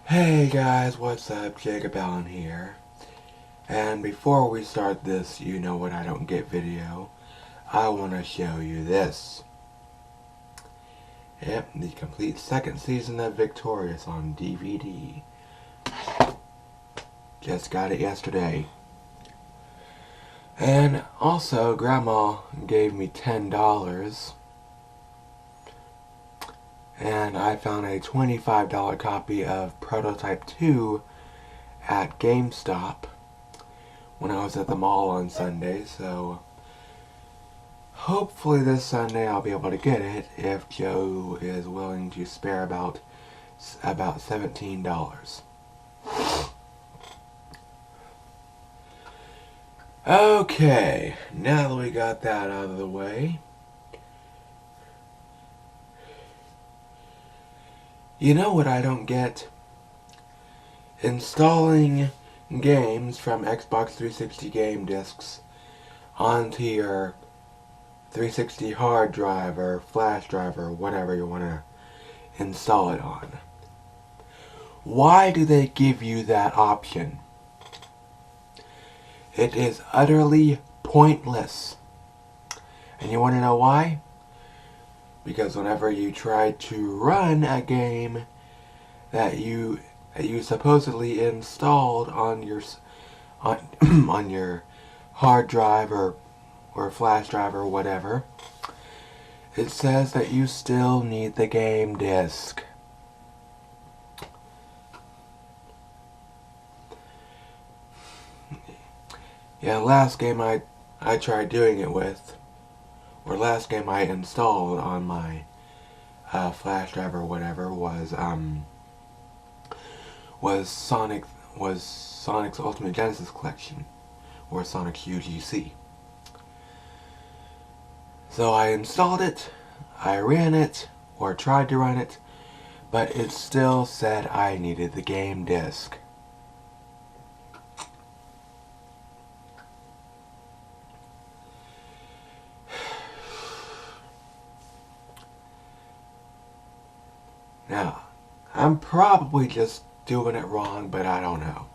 Hey guys, what's up? Jacob Allen here. And before we start this You Know What I Don't Get video, I want to show you this. Yep, the complete second season of Victorious on DVD. Just got it yesterday. And also, Grandma gave me $10. And I found a $25 copy of Prototype 2 at GameStop when I was at the mall on Sunday, so hopefully this Sunday I'll be able to get it if Joe is willing to spare about $17. Okay, now that we got that out of the way, you know what I don't get? Installing games from Xbox 360 game discs onto your 360 hard drive or flash drive or whatever you want to install it on. Why do they give you that option? It is utterly pointless. And you want to know why? Because whenever you try to run a game that you supposedly installed on your on your hard drive or flash drive or whatever, it says that you still need the game disc. Yeah, last game I tried doing it with, or last game I installed on my flash drive or whatever was Sonic's Ultimate Genesis Collection, or Sonic UGC. So I installed it, I ran it, or tried to run it, but it still said I needed the game disc. Now, I'm probably just doing it wrong, but I don't know.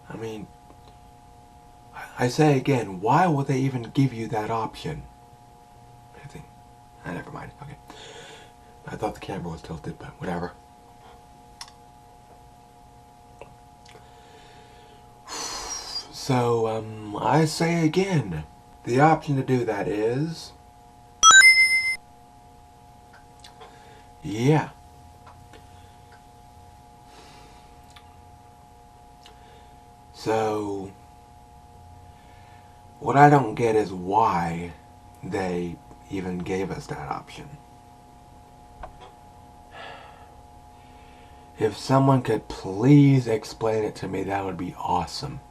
I mean, I say again, why would they even give you that option? I think, never mind, okay. I thought the camera was tilted, but whatever. So, I say again, the option to do that is, yeah. So, what I don't get is why they even gave us that option. If someone could please explain it to me, that would be awesome.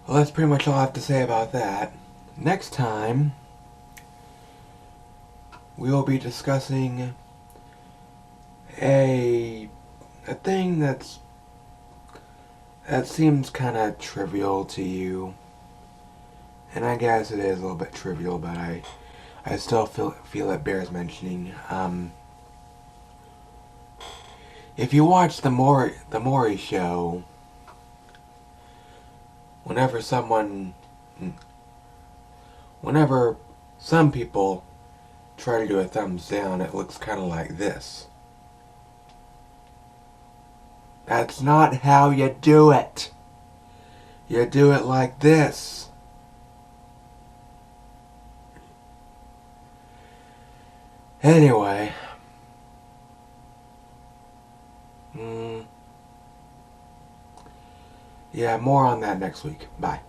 Well, that's pretty much all I have to say about that. Next time, we will be discussing a thing that seems kind of trivial to you. And I guess it is a little bit trivial, but I still feel it bears mentioning. If you watch the Maury Show, whenever some people try to do a thumbs down, it looks kind of like this. That's not how you do it. You do it like this. Anyway. Yeah, more on that next week. Bye.